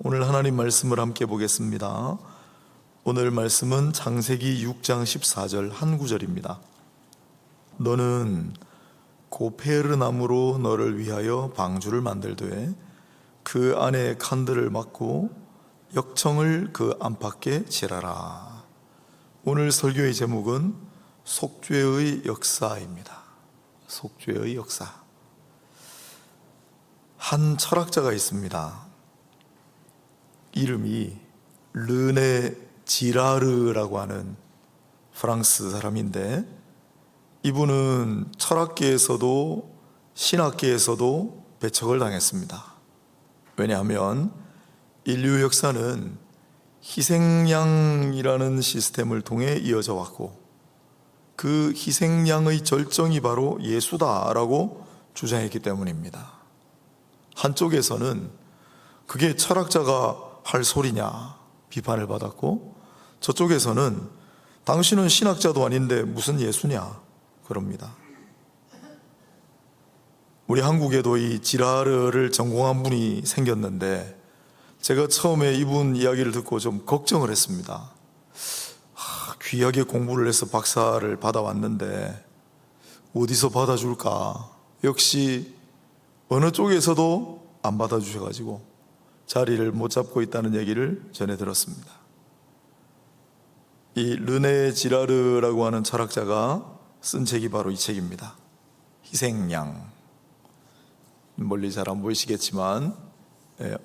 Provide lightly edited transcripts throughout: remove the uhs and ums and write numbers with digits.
오늘 하나님 말씀을 함께 보겠습니다. 오늘 말씀은 창세기 6장 14절 한 구절입니다. 너는 고페르 나무로 너를 위하여 방주를 만들되 그 안에 칸들을 막고 역청을 그 안팎에 칠하라. 오늘 설교의 제목은 속죄의 역사입니다. 속죄의 역사. 한 철학자가 있습니다. 이름이 르네 지라르라고 하는 프랑스 사람인데, 이분은 철학계에서도 신학계에서도 배척을 당했습니다. 왜냐하면 인류 역사는 희생양이라는 시스템을 통해 이어져 왔고, 그 희생양의 절정이 바로 예수다라고 주장했기 때문입니다. 한쪽에서는 그게 철학자가 할 소리냐 비판을 받았고, 저쪽에서는 당신은 신학자도 아닌데 무슨 예수냐 그럽니다. 우리 한국에도 이 지라르를 전공한 분이 생겼는데, 제가 처음에 이분 이야기를 듣고 좀 걱정을 했습니다. 귀하게 공부를 해서 박사를 받아왔는데 어디서 받아줄까? 역시 어느 쪽에서도 안 받아주셔가지고 자리를 못 잡고 있다는 얘기를 전해 들었습니다. 이 르네 지라르라고 하는 철학자가 쓴 책이 바로 이 책입니다. 희생양. 멀리 잘 안 보이시겠지만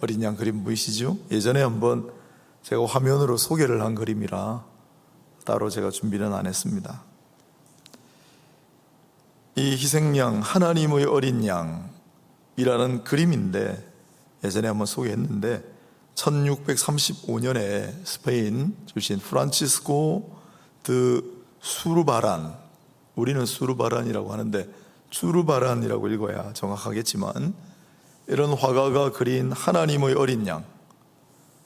어린 양 그림 보이시죠? 예전에 한번 제가 화면으로 소개를 한 그림이라 따로 제가 준비는 안 했습니다. 이 희생양, 하나님의 어린 양이라는 그림인데, 예전에 한번 소개했는데 1635년에 스페인 출신 프란치스코 드 수르바란, 우리는 수르바란이라고 하는데 주르바란이라고 읽어야 정확하겠지만, 이런 화가가 그린 하나님의 어린 양,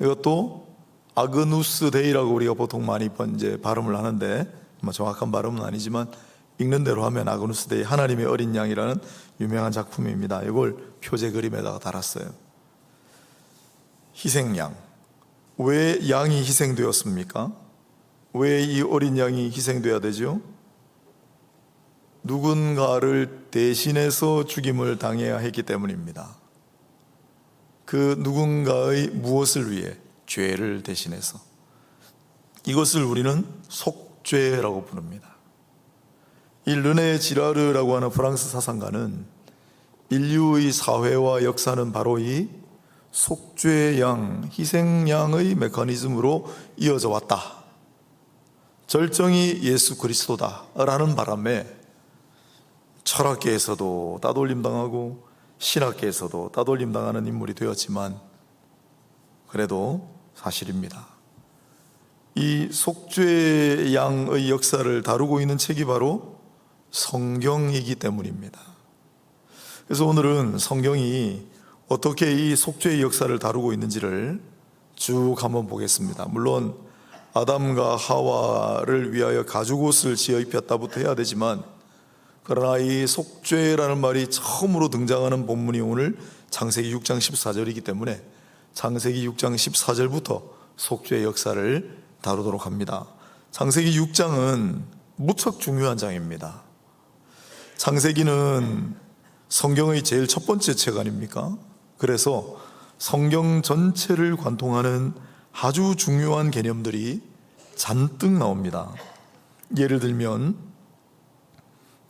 이것도 아그누스 데이라고 우리가 보통 많이 이제 발음을 하는데 정확한 발음은 아니지만 읽는 대로 하면 아그누스 데이, 하나님의 어린 양이라는 유명한 작품입니다. 이걸 표제 그림에다가 달았어요. 희생양. 왜 양이 희생되었습니까? 왜 이 어린 양이 희생되어야 되죠? 누군가를 대신해서 죽임을 당해야 했기 때문입니다. 그 누군가의 무엇을 위해? 죄를 대신해서. 이것을 우리는 속죄라고 부릅니다. 이 르네 지라르라고 하는 프랑스 사상가는 인류의 사회와 역사는 바로 이 속죄양, 희생양의 메커니즘으로 이어져 왔다. 절정이 예수 그리스도다라는 바람에 철학계에서도 따돌림 당하고 신학계에서도 따돌림 당하는 인물이 되었지만, 그래도 사실입니다. 이 속죄양의 역사를 다루고 있는 책이 바로 성경이기 때문입니다. 그래서 오늘은 성경이 어떻게 이 속죄의 역사를 다루고 있는지를 쭉 한번 보겠습니다. 물론 아담과 하와를 위하여 가죽옷을 지어 입혔다부터 해야 되지만, 그러나 이 속죄라는 말이 처음으로 등장하는 본문이 오늘 창세기 6장 14절이기 때문에 창세기 6장 14절부터 속죄의 역사를 다루도록 합니다. 창세기 6장은 무척 중요한 장입니다. 창세기는 성경의 제일 첫 번째 책 아닙니까? 그래서 성경 전체를 관통하는 아주 중요한 개념들이 잔뜩 나옵니다. 예를 들면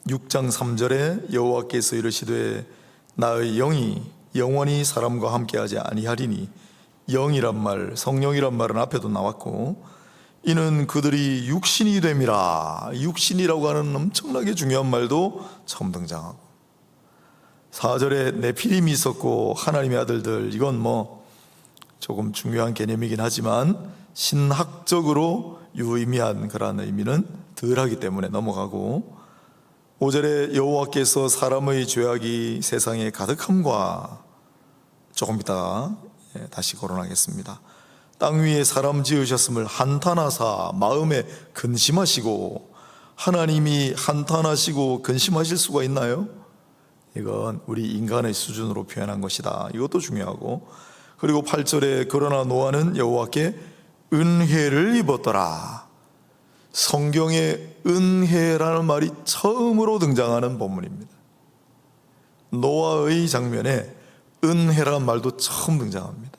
6장 3절에 여호와께서 이르시되 나의 영이 영원히 사람과 함께하지 아니하리니, 영이란 말, 성령이란 말은 앞에도 나왔고, 이는 그들이 육신이 됨이라. 육신이라고 하는 엄청나게 중요한 말도 처음 등장하고, 4절에 네피림이 있었고 하나님의 아들들, 이건 조금 중요한 개념이긴 하지만 신학적으로 유의미한 그런 의미는 덜하기 때문에 넘어가고, 5절에 여호와께서 사람의 죄악이 세상에 가득함과, 조금 이따가 다시 거론하겠습니다. 땅 위에 사람 지으셨음을 한탄하사 마음에 근심하시고. 하나님이 한탄하시고 근심하실 수가 있나요? 이건 우리 인간의 수준으로 표현한 것이다. 이것도 중요하고, 그리고 8절에 그러나 노아는 여호와께 은혜를 입었더라. 성경에 은혜라는 말이 처음으로 등장하는 본문입니다. 노아의 장면에 은혜라는 말도 처음 등장합니다.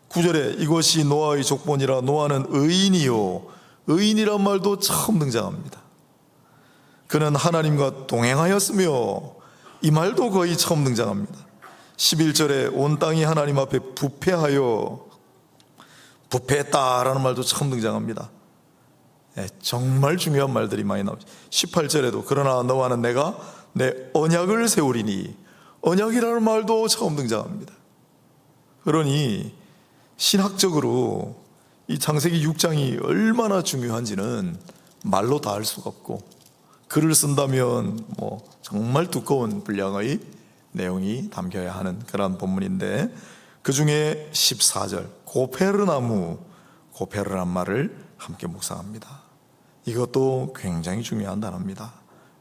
9절에 이것이 노아의 족본이라 노아는 의인이요, 의인이란 말도 처음 등장합니다. 그는 하나님과 동행하였으며, 이 말도 거의 처음 등장합니다. 11절에 온 땅이 하나님 앞에 부패하여, 부패했다라는 말도 처음 등장합니다. 정말 중요한 말들이 많이 나오죠. 18절에도 그러나 너와는 내가 내 언약을 세우리니, 언약이라는 말도 처음 등장합니다. 그러니 신학적으로 이 창세기 6장이 얼마나 중요한지는 말로 다 알 수가 없고, 글을 쓴다면 정말 두꺼운 분량의 내용이 담겨야 하는 그런 본문인데, 그 중에 14절 고페르나무, 고페르란 말을 함께 묵상합니다. 이것도 굉장히 중요한 단어입니다.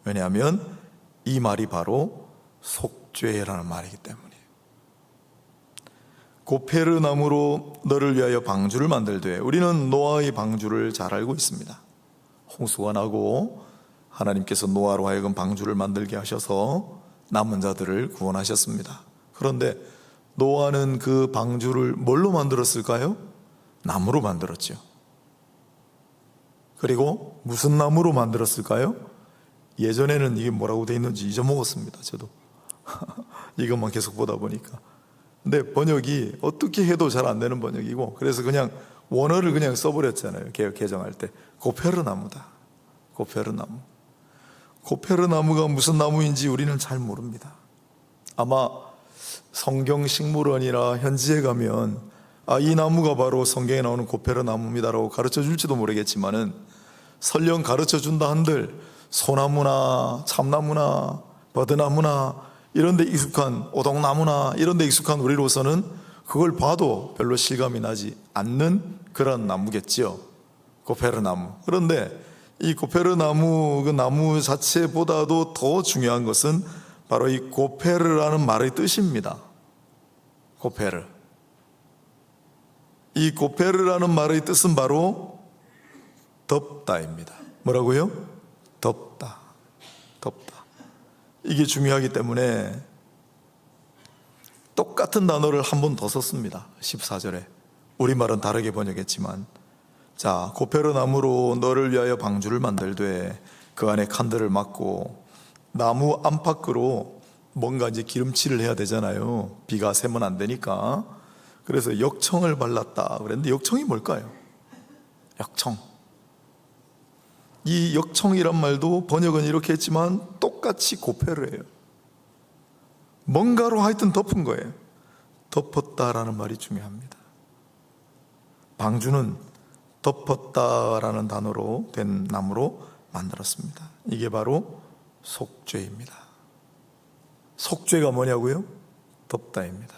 왜냐하면 이 말이 바로 속죄라는 말이기 때문이에요. 고페르나무로 너를 위하여 방주를 만들되, 우리는 노아의 방주를 잘 알고 있습니다. 홍수가 나고 하나님께서 노아로 하여금 방주를 만들게 하셔서 남은 자들을 구원하셨습니다. 그런데 노아는 그 방주를 뭘로 만들었을까요? 나무로 만들었죠. 그리고 무슨 나무로 만들었을까요? 예전에는 이게 뭐라고 되어 있는지 잊어먹었습니다. 저도 이것만 계속 보다 보니까. 근데 번역이 어떻게 해도 잘 안 되는 번역이고, 그래서 그냥 원어를 그냥 써버렸잖아요. 개정할 때. 고페르나무다. 고페르나무. 고페르나무가 무슨 나무인지 우리는 잘 모릅니다. 아마 성경식물원이나 현지에 가면 이 나무가 바로 성경에 나오는 고페르나무입니다라고 가르쳐 줄지도 모르겠지만은, 설령 가르쳐 준다 한들 소나무나 참나무나 버드나무나 이런 데 익숙한, 오동나무나 이런 데 익숙한 우리로서는 그걸 봐도 별로 실감이 나지 않는 그런 나무겠지요, 고페르나무. 그런데 이 고페르나무, 그 나무 자체보다도 더 중요한 것은 바로 이 고페르라는 말의 뜻입니다. 고페르. 이 고페르라는 말의 뜻은 바로 덥다입니다. 뭐라고요? 덥다. 덥다. 이게 중요하기 때문에 똑같은 단어를 한 번 더 썼습니다. 14절에. 우리말은 다르게 번역했지만, 자, 고페르나무로 너를 위하여 방주를 만들되 그 안에 칸들을 막고, 나무 안팎으로 뭔가 이제 기름칠을 해야 되잖아요. 비가 새면 안 되니까. 그래서 역청을 발랐다 그랬는데, 역청이 뭘까요? 역청. 이 역청이란 말도 번역은 이렇게 했지만 똑같이 고페르예요. 뭔가로 하여튼 덮은 거예요. 덮었다라는 말이 중요합니다. 방주는 덮었다라는 단어로 된 나무로 만들었습니다. 이게 바로 속죄입니다. 속죄가 뭐냐고요? 덮다입니다.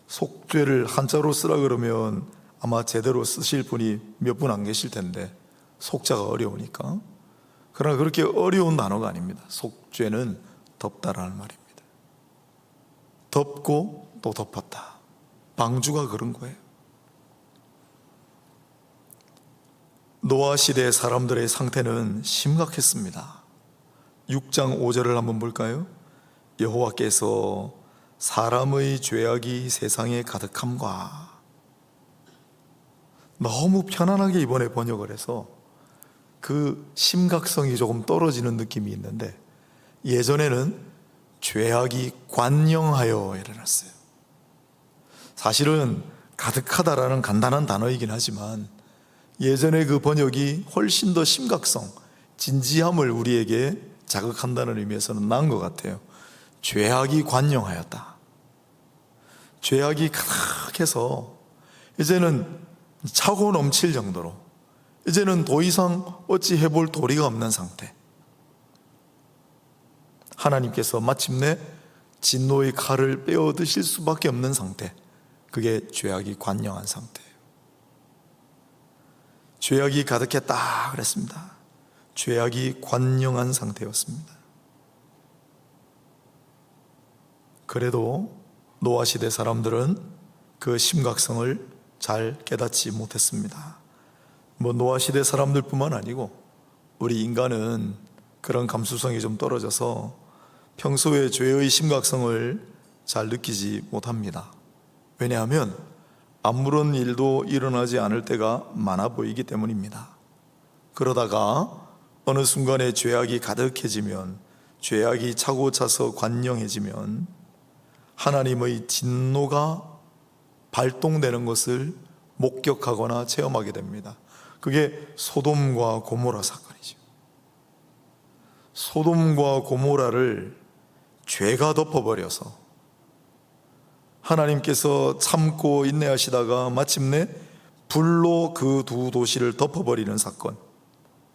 속죄를 한자로 쓰라 그러면 아마 제대로 쓰실 분이 몇 분 안 계실 텐데, 속자가 어려우니까. 그러나 그렇게 어려운 단어가 아닙니다. 속죄는 덮다라는 말입니다. 덮고 또 덮었다. 방주가 그런 거예요. 노아 시대의 사람들의 상태는 심각했습니다. 6장 5절을 한번 볼까요? 여호와께서 사람의 죄악이 세상에 가득함과, 너무 편안하게 이번에 번역을 해서 그 심각성이 조금 떨어지는 느낌이 있는데, 예전에는 죄악이 관영하여 일어났어요. 사실은 가득하다라는 간단한 단어이긴 하지만 예전에 그 번역이 훨씬 더 심각성, 진지함을 우리에게 자극한다는 의미에서는 나은 것 같아요. 죄악이 관영하였다. 죄악이 가득해서 이제는 차고 넘칠 정도로, 이제는 더 이상 어찌 해볼 도리가 없는 상태. 하나님께서 마침내 진노의 칼을 빼어 드실 수밖에 없는 상태. 그게 죄악이 관영한 상태예요. 죄악이 가득했다 그랬습니다. 죄악이 관영한 상태였습니다. 그래도 노아 시대 사람들은 그 심각성을 잘 깨닫지 못했습니다. 노아 시대 사람들뿐만 아니고 우리 인간은 그런 감수성이 좀 떨어져서 평소에 죄의 심각성을 잘 느끼지 못합니다. 왜냐하면 아무런 일도 일어나지 않을 때가 많아 보이기 때문입니다. 그러다가 어느 순간에 죄악이 가득해지면, 죄악이 차고 차서 관영해지면 하나님의 진노가 발동되는 것을 목격하거나 체험하게 됩니다. 그게 소돔과 고모라 사건이죠. 소돔과 고모라를 죄가 덮어버려서 하나님께서 참고 인내하시다가 마침내 불로 그 두 도시를 덮어버리는 사건,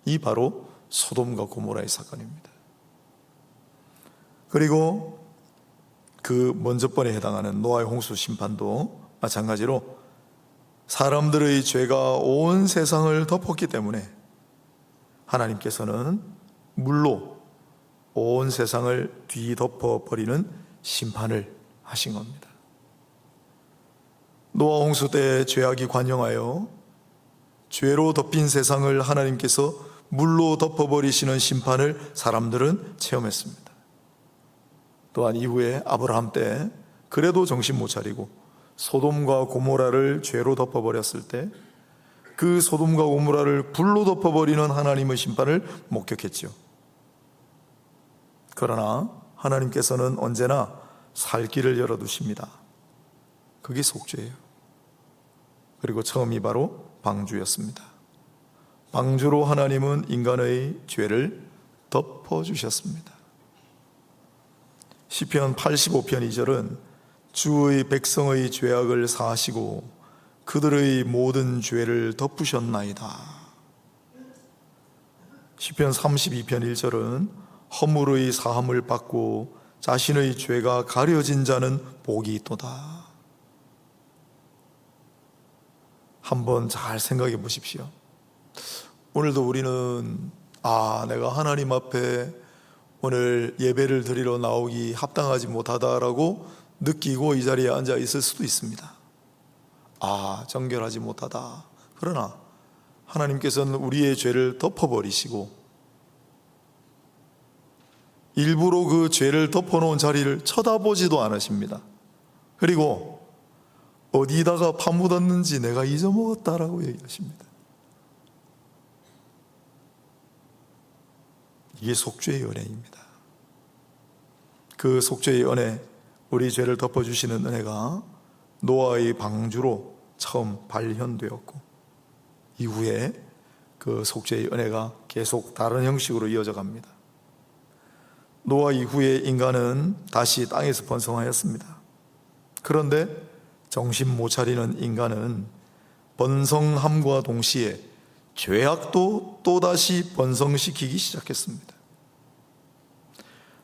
이 바로 소돔과 고모라의 사건입니다. 그리고 그 먼저 번에 해당하는 노아의 홍수 심판도 마찬가지로 사람들의 죄가 온 세상을 덮었기 때문에 하나님께서는 물로 온 세상을 뒤덮어 버리는 심판을 하신 겁니다. 노아 홍수 때 죄악이 관영하여 죄로 덮인 세상을 하나님께서 물로 덮어버리시는 심판을 사람들은 체험했습니다. 또한 이후에 아브라함 때 그래도 정신 못 차리고 소돔과 고모라를 죄로 덮어버렸을 때 그 소돔과 고모라를 불로 덮어버리는 하나님의 심판을 목격했죠. 그러나 하나님께서는 언제나 살 길을 열어두십니다. 그게 속죄예요. 그리고 처음이 바로 방주였습니다. 방주로 하나님은 인간의 죄를 덮어주셨습니다. 시편 85편 2절은 주의 백성의 죄악을 사하시고 그들의 모든 죄를 덮으셨나이다. 시편 32편 1절은 허물의 사함을 받고 자신의 죄가 가려진 자는 복이 있도다. 한번 잘 생각해 보십시오. 오늘도 우리는 내가 하나님 앞에 오늘 예배를 드리러 나오기 합당하지 못하다라고 느끼고 이 자리에 앉아 있을 수도 있습니다. 정결하지 못하다. 그러나 하나님께서는 우리의 죄를 덮어버리시고 일부러 그 죄를 덮어놓은 자리를 쳐다보지도 않으십니다. 그리고 어디다가 파묻었는지 내가 잊어먹었다라고 얘기하십니다. 이게 속죄의 은혜입니다. 그 속죄의 은혜, 우리 죄를 덮어주시는 은혜가 노아의 방주로 처음 발현되었고 이후에 그 속죄의 은혜가 계속 다른 형식으로 이어져 갑니다. 노아 이후에 인간은 다시 땅에서 번성하였습니다. 그런데 정신 못 차리는 인간은 번성함과 동시에 죄악도 또다시 번성시키기 시작했습니다.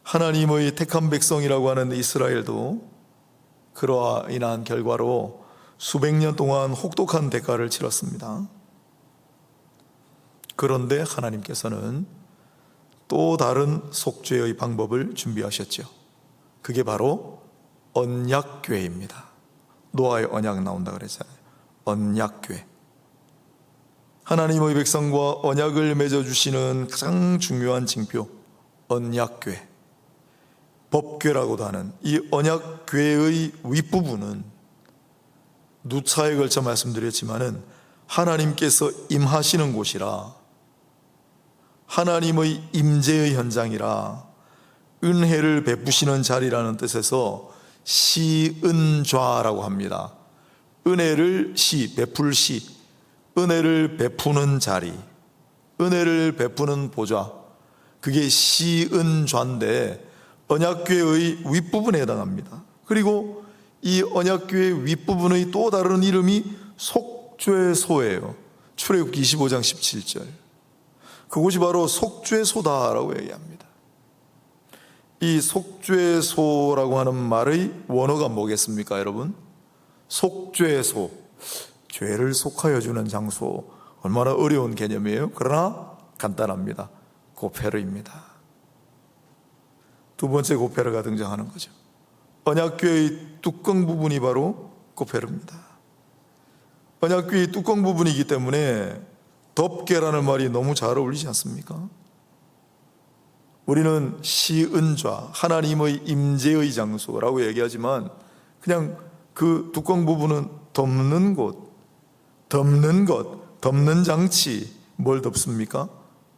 하나님의 택한 백성이라고 하는 이스라엘도 그러한 인한 결과로 수백 년 동안 혹독한 대가를 치렀습니다. 그런데 하나님께서는 또 다른 속죄의 방법을 준비하셨죠. 그게 바로 언약궤입니다. 노아의 언약 나온다 그랬잖아요. 언약궤. 하나님의 백성과 언약을 맺어주시는 가장 중요한 징표, 언약궤. 법궤라고도 하는 이 언약궤의 윗부분은 누차에 걸쳐 말씀드렸지만은 하나님께서 임하시는 곳이라, 하나님의 임재의 현장이라, 은혜를 베푸시는 자리라는 뜻에서 시은좌라고 합니다. 은혜를 베풀 시, 은혜를 베푸는 자리, 은혜를 베푸는 보좌, 그게 시은좌인데 언약궤의 윗부분에 해당합니다. 그리고 이 언약궤의 윗부분의 또 다른 이름이 속죄소예요. 출애굽기 25장 17절. 그곳이 바로 속죄소다라고 얘기합니다. 이 속죄소라고 하는 말의 원어가 뭐겠습니까, 여러분? 속죄소, 죄를 속하여 주는 장소. 얼마나 어려운 개념이에요. 그러나 간단합니다. 고페르입니다. 두 번째 고페르가 등장하는 거죠. 언약궤의 뚜껑 부분이 바로 코페르입니다. 언약궤의 뚜껑 부분이기 때문에 덮개라는 말이 너무 잘 어울리지 않습니까? 우리는 시은좌, 하나님의 임재의 장소라고 얘기하지만 그냥 그 뚜껑 부분은 덮는 곳, 덮는 장치. 뭘 덮습니까?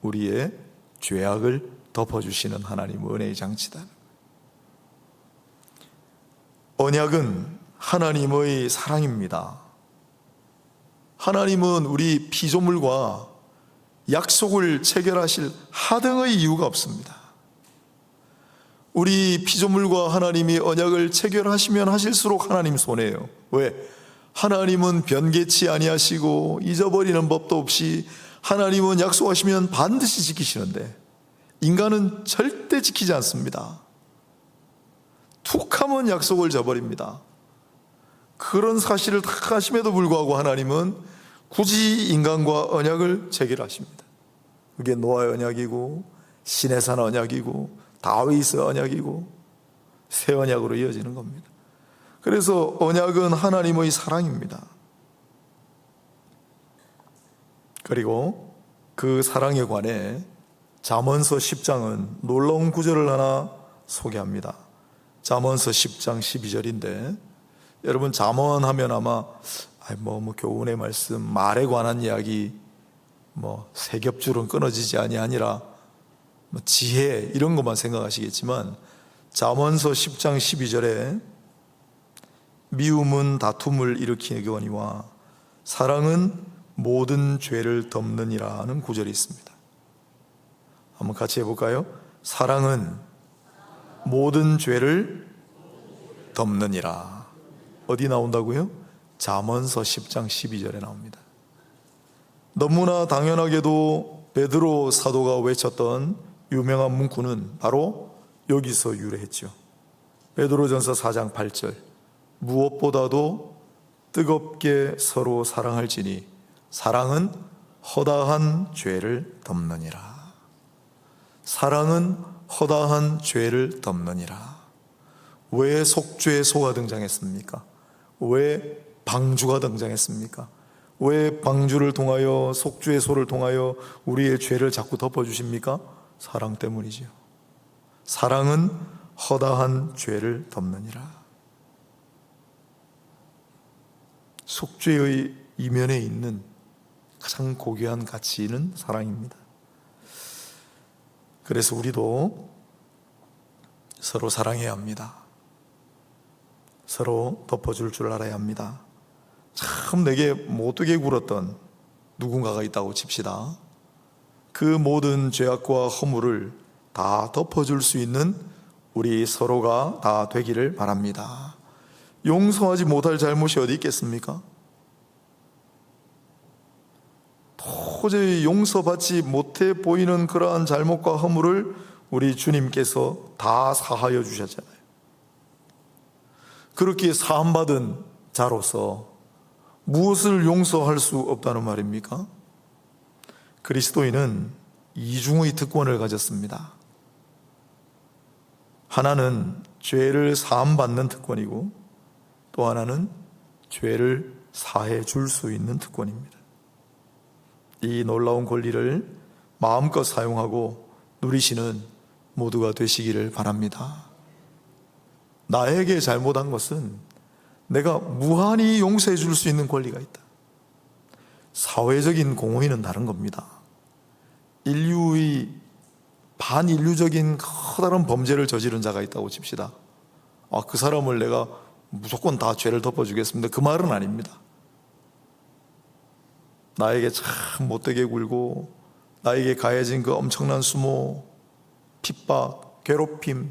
우리의 죄악을 덮어주시는 하나님의 은혜의 장치다. 언약은 하나님의 사랑입니다. 하나님은 우리 피조물과 약속을 체결하실 하등의 이유가 없습니다. 우리 피조물과 하나님이 언약을 체결하시면 하실수록 하나님 손해예요. 왜? 하나님은 변개치 아니하시고 잊어버리는 법도 없이 하나님은 약속하시면 반드시 지키시는데 인간은 절대 지키지 않습니다. 툭 하면 약속을 저버립니다. 그런 사실을 다 하심에도 불구하고 하나님은 굳이 인간과 언약을 체결하십니다. 그게 노아의 언약이고 시내산 언약이고 다윗의 언약이고 새 언약으로 이어지는 겁니다. 그래서 언약은 하나님의 사랑입니다. 그리고 그 사랑에 관해 잠언서 10장은 놀라운 구절을 하나 소개합니다. 잠언서 10장 12절인데 여러분 잠언하면 아마 교훈의 말씀, 말에 관한 이야기, 세 겹줄은 끊어지지 아니하니라, 지혜 이런 것만 생각하시겠지만 잠언서 10장 12절에 미움은 다툼을 일으키거니와 사랑은 모든 죄를 덮느니라는 구절이 있습니다. 한번 같이 해볼까요? 사랑은 모든 죄를 덮느니라. 어디 나온다고요? 잠언서 10장 12절에 나옵니다. 너무나 당연하게도 베드로 사도가 외쳤던 유명한 문구는 바로 여기서 유래했죠. 베드로전서 4장 8절, 무엇보다도 뜨겁게 서로 사랑할지니 사랑은 허다한 죄를 덮느니라. 사랑은 허다한 죄를 덮느니라. 왜 속죄 소가 등장했습니까? 왜 방주가 등장했습니까? 왜 방주를 통하여 속죄 소를 통하여 우리의 죄를 자꾸 덮어주십니까? 사랑 때문이지요. 사랑은 허다한 죄를 덮느니라. 속죄의 이면에 있는 가장 고귀한 가치는 사랑입니다. 그래서 우리도 서로 사랑해야 합니다. 서로 덮어줄 줄 알아야 합니다. 참 내게 못되게 굴었던 누군가가 있다고 칩시다. 그 모든 죄악과 허물을 다 덮어줄 수 있는 우리 서로가 다 되기를 바랍니다. 용서하지 못할 잘못이 어디 있겠습니까? 도저히 용서받지 못해 보이는 그러한 잘못과 허물을 우리 주님께서 다 사하여 주셨잖아요. 그렇게 사함받은 자로서 무엇을 용서할 수 없다는 말입니까? 그리스도인은 이중의 특권을 가졌습니다. 하나는 죄를 사함받는 특권이고 또 하나는 죄를 사해 줄 수 있는 특권입니다. 이 놀라운 권리를 마음껏 사용하고 누리시는 모두가 되시기를 바랍니다. 나에게 잘못한 것은 내가 무한히 용서해 줄 수 있는 권리가 있다. 사회적인 공의는 다른 겁니다. 인류의 반인류적인 커다란 범죄를 저지른 자가 있다고 칩시다. 그 사람을 내가 무조건 다 죄를 덮어주겠습니다. 그 말은 아닙니다. 나에게 참 못되게 굴고 나에게 가해진 그 엄청난 수모, 핍박, 괴롭힘을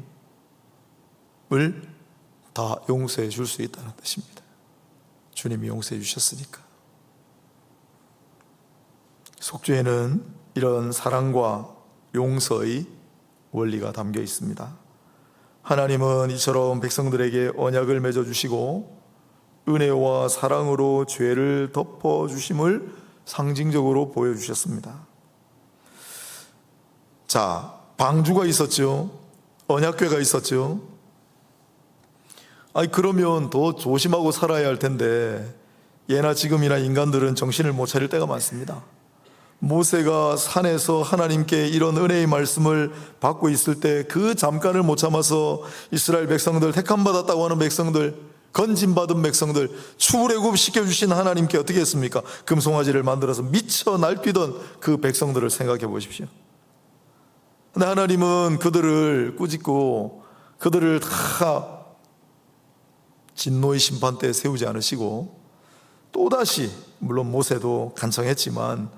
다 용서해 줄 수 있다는 뜻입니다. 주님이 용서해 주셨으니까. 속죄에는 이런 사랑과 용서의 원리가 담겨 있습니다. 하나님은 이처럼 백성들에게 언약을 맺어주시고 은혜와 사랑으로 죄를 덮어주심을 상징적으로 보여주셨습니다. 자, 방주가 있었죠. 언약궤가 있었죠. 아니 그러면 더 조심하고 살아야 할 텐데 예나 지금이나 인간들은 정신을 못 차릴 때가 많습니다. 모세가 산에서 하나님께 이런 은혜의 말씀을 받고 있을 때 그 잠깐을 못 참아서 이스라엘 백성들, 택함받았다고 하는 백성들, 건진받은 백성들, 출애굽 시켜주신 하나님께 어떻게 했습니까? 금송아지를 만들어서 미쳐 날뛰던 그 백성들을 생각해 보십시오. 근데 하나님은 그들을 꾸짖고 그들을 다 진노의 심판대에 세우지 않으시고 또다시, 물론 모세도 간청했지만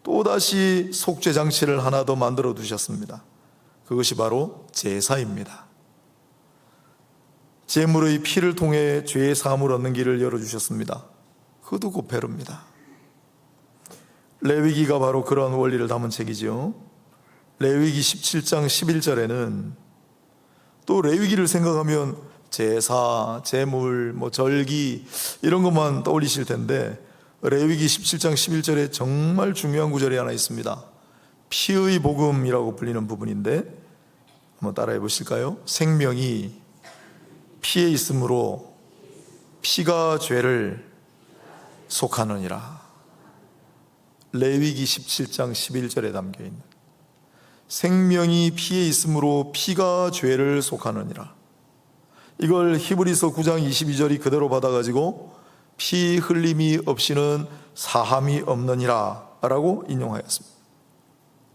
또다시 속죄장치를 하나 더 만들어 두셨습니다. 그것이 바로 제사입니다. 제물의 피를 통해 죄의 사함을 얻는 길을 열어주셨습니다. 그것도 고페르입니다. 레위기가 바로 그런 원리를 담은 책이죠. 레위기 17장 11절에는 또 레위기를 생각하면 제사, 제물, 절기 이런 것만 떠올리실 텐데 레위기 17장 11절에 정말 중요한 구절이 하나 있습니다. 피의 복음이라고 불리는 부분인데 한번 따라해 보실까요? 생명이 피에 있으므로 피가 죄를 속하느니라. 레위기 17장 11절에 담겨있는 생명이 피에 있으므로 피가 죄를 속하느니라. 이걸 히브리서 9장 22절이 그대로 받아가지고 피 흘림이 없이는 사함이 없느니라 라고 인용하였습니다.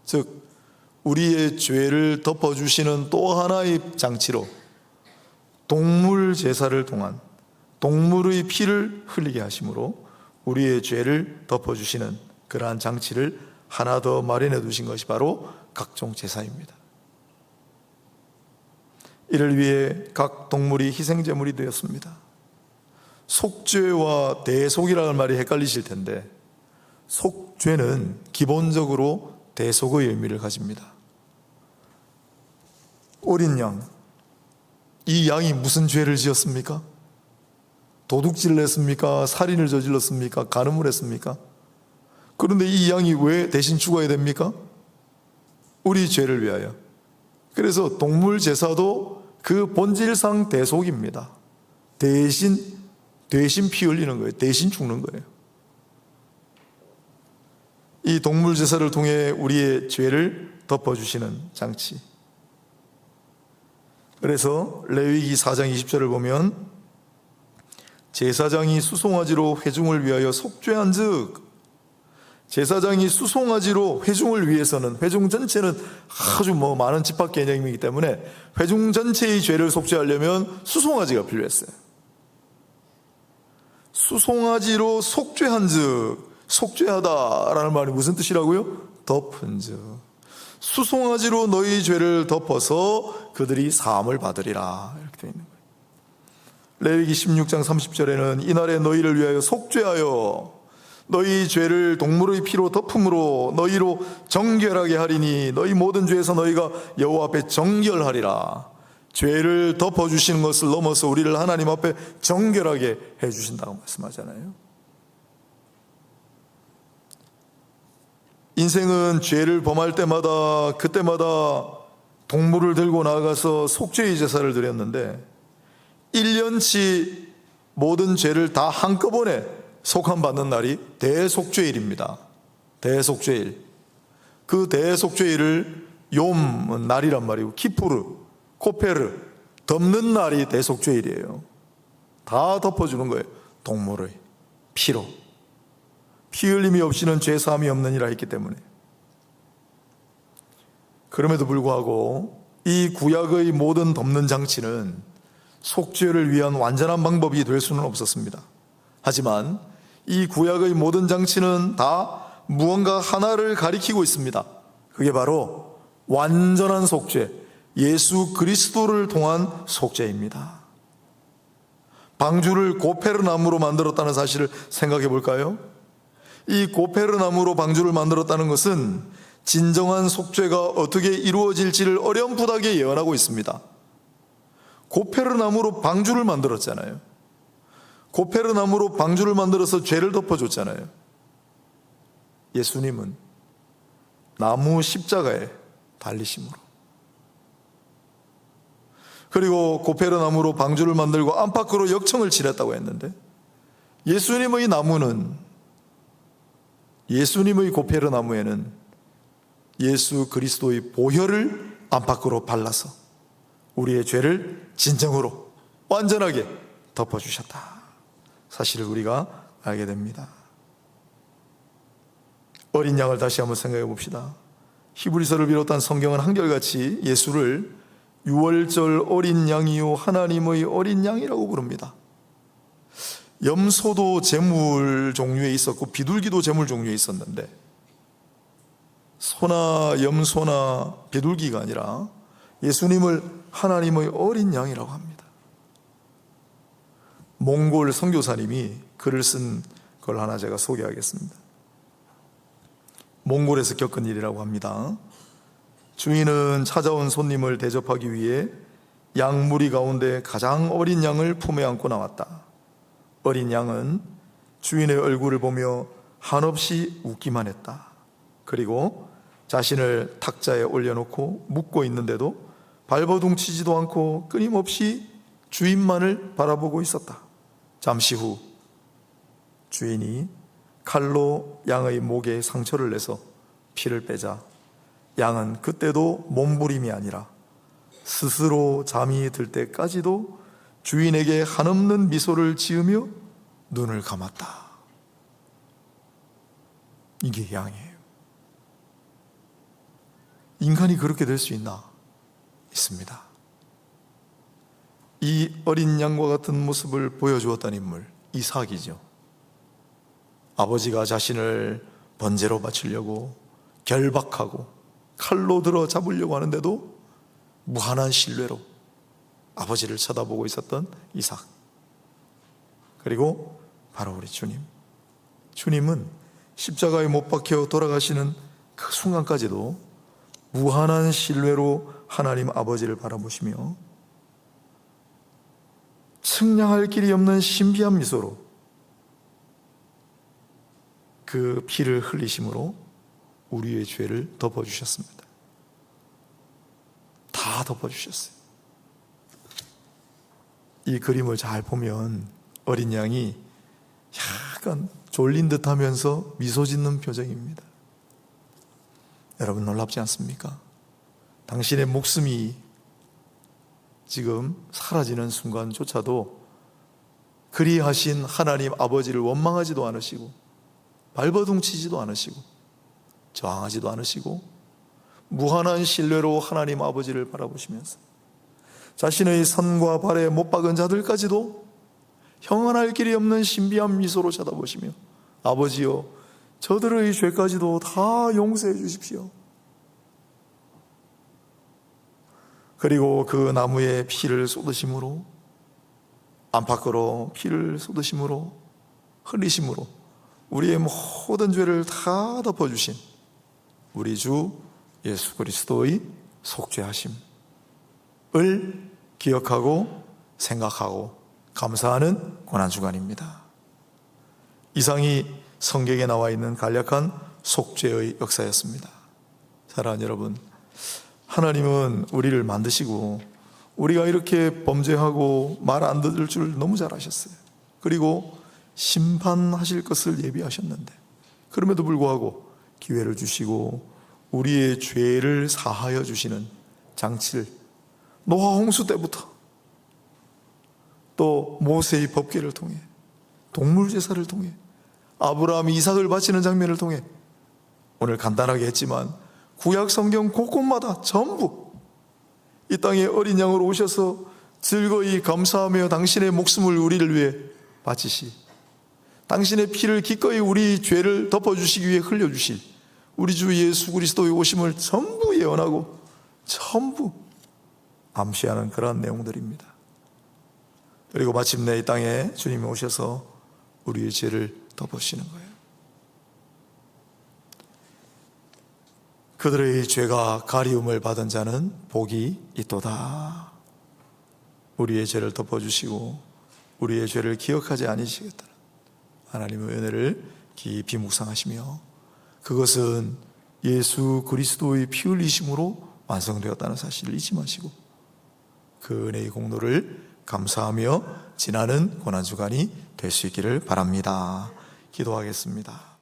즉 우리의 죄를 덮어주시는 또 하나의 장치로 동물 제사를 통한 동물의 피를 흘리게 하심으로 우리의 죄를 덮어주시는 그러한 장치를 하나 더 마련해 두신 것이 바로 각종 제사입니다. 이를 위해 각 동물이 희생제물이 되었습니다. 속죄와 대속이라는 말이 헷갈리실 텐데 속죄는 기본적으로 대속의 의미를 가집니다. 어린 양, 이 양이 무슨 죄를 지었습니까? 도둑질을 했습니까? 살인을 저질렀습니까? 간음을 했습니까? 그런데 이 양이 왜 대신 죽어야 됩니까? 우리 죄를 위하여. 그래서 동물 제사도 그 본질상 대속입니다. 대신 피 흘리는 거예요. 대신 죽는 거예요. 이 동물 제사를 통해 우리의 죄를 덮어주시는 장치. 그래서 레위기 4장 20절을 보면 제사장이 수송아지로 회중을 위하여 속죄한 즉, 제사장이 수송아지로 회중을 위해서는, 회중 전체는 아주 많은 집합 개념이기 때문에 회중 전체의 죄를 속죄하려면 수송아지가 필요했어요. 수송아지로 속죄한 즉, 속죄하다라는 말이 무슨 뜻이라고요? 덮은 즉, 수송아지로 너희 죄를 덮어서 그들이 사함을 받으리라, 이렇게 되어 있는 거예요. 레위기 16장 30절에는 이날에 너희를 위하여 속죄하여 너희 죄를 동물의 피로 덮음으로 너희로 정결하게 하리니 너희 모든 죄에서 너희가 여호와 앞에 정결하리라. 죄를 덮어주시는 것을 넘어서 우리를 하나님 앞에 정결하게 해주신다고 말씀하잖아요. 인생은 죄를 범할 때마다 그때마다 동물을 들고 나가서 속죄의 제사를 드렸는데 1년치 모든 죄를 다 한꺼번에 속함받는 날이 대속죄일입니다. 대속죄일. 그 대속죄일을 욤 날이란 말이고 키푸르, 코페르, 덮는 날이 대속죄일이에요. 다 덮어주는 거예요. 동물의 피로. 피 흘림이 없이는 죄사함이 없느니라 했기 때문에. 그럼에도 불구하고 이 구약의 모든 덮는 장치는 속죄를 위한 완전한 방법이 될 수는 없었습니다. 하지만 이 구약의 모든 장치는 다 무언가 하나를 가리키고 있습니다. 그게 바로 완전한 속죄, 예수 그리스도를 통한 속죄입니다. 방주를 고페르 나무로 만들었다는 사실을 생각해 볼까요? 이 고페르 나무로 방주를 만들었다는 것은 진정한 속죄가 어떻게 이루어질지를 어렴풋하게 예언하고 있습니다. 고페르 나무로 방주를 만들었잖아요. 고페르 나무로 방주를 만들어서 죄를 덮어줬잖아요. 예수님은 나무 십자가에 달리심으로 그리고 고페르나무로 방주를 만들고 안팎으로 역청을 칠했다고 했는데, 예수님의 나무는, 예수님의 고페르나무에는 예수 그리스도의 보혈을 안팎으로 발라서 우리의 죄를 진정으로 완전하게 덮어주셨다. 사실을 우리가 알게 됩니다. 어린 양을 다시 한번 생각해 봅시다. 히브리서를 비롯한 성경은 한결같이 예수를 유월절 어린 양이요 하나님의 어린 양이라고 부릅니다. 염소도 제물 종류에 있었고 비둘기도 제물 종류에 있었는데, 소나 염소나 비둘기가 아니라 예수님을 하나님의 어린 양이라고 합니다. 몽골 선교사님이 글을 쓴 걸 하나 제가 소개하겠습니다. 몽골에서 겪은 일이라고 합니다. 주인은 찾아온 손님을 대접하기 위해 양 무리 가운데 가장 어린 양을 품에 안고 나왔다. 어린 양은 주인의 얼굴을 보며 한없이 웃기만 했다. 그리고 자신을 탁자에 올려놓고 묵고 있는데도 발버둥치지도 않고 끊임없이 주인만을 바라보고 있었다. 잠시 후 주인이 칼로 양의 목에 상처를 내서 피를 빼자 양은 그때도 몸부림이 아니라 스스로 잠이 들 때까지도 주인에게 한없는 미소를 지으며 눈을 감았다. 이게 양이에요. 인간이 그렇게 될 수 있나? 있습니다. 이 어린 양과 같은 모습을 보여주었던 인물, 이삭이죠. 아버지가 자신을 번제로 바치려고 결박하고 칼로 들어 잡으려고 하는데도 무한한 신뢰로 아버지를 쳐다보고 있었던 이삭. 그리고 바로 우리 주님. 주님은 십자가에 못 박혀 돌아가시는 그 순간까지도 무한한 신뢰로 하나님 아버지를 바라보시며 측량할 길이 없는 신비한 미소로 그 피를 흘리심으로 우리의 죄를 덮어주셨습니다. 다 덮어주셨어요. 이 그림을 잘 보면 어린 양이 약간 졸린 듯 하면서 미소 짓는 표정입니다. 여러분 놀랍지 않습니까? 당신의 목숨이 지금 사라지는 순간조차도 그리하신 하나님 아버지를 원망하지도 않으시고 발버둥치지도 않으시고 저항하지도 않으시고 무한한 신뢰로 하나님 아버지를 바라보시면서 자신의 손과 발에 못 박은 자들까지도 형언할 길이 없는 신비한 미소로 쳐다보시며 아버지여 저들의 죄까지도 다 용서해 주십시오. 그리고 그 나무에 피를 쏟으심으로 안팎으로 피를 쏟으심으로 흘리심으로 우리의 모든 죄를 다 덮어주신 우리 주 예수 그리스도의 속죄하심을 기억하고 생각하고 감사하는 고난주간입니다. 이상이 성경에 나와 있는 간략한 속죄의 역사였습니다. 사랑하는 여러분, 하나님은 우리를 만드시고 우리가 이렇게 범죄하고 말 안 들을 줄 너무 잘 아셨어요. 그리고 심판하실 것을 예비하셨는데 그럼에도 불구하고 기회를 주시고 우리의 죄를 사하여 주시는 장치를 노아 홍수 때부터 또 모세의 법궤를 통해 동물 제사를 통해 아브라함이 이삭을 바치는 장면을 통해 오늘 간단하게 했지만 구약 성경 곳곳마다 전부 이 땅에 어린 양으로 오셔서 즐거이 감사하며 당신의 목숨을 우리를 위해 바치시 당신의 피를 기꺼이 우리 죄를 덮어주시기 위해 흘려주실 우리 주 예수 그리스도의 오심을 전부 예언하고 전부 암시하는 그러한 내용들입니다. 그리고 마침내 이 땅에 주님이 오셔서 우리의 죄를 덮으시는 거예요. 그들의 죄가 가리움을 받은 자는 복이 있도다. 우리의 죄를 덮어주시고 우리의 죄를 기억하지 아니시겠다는 하나님의 은혜를 깊이 묵상하시며 그것은 예수 그리스도의 피 흘리심으로 완성되었다는 사실을 잊지 마시고 그 은혜의 공로를 감사하며 지나는 고난주간이 될 수 있기를 바랍니다. 기도하겠습니다.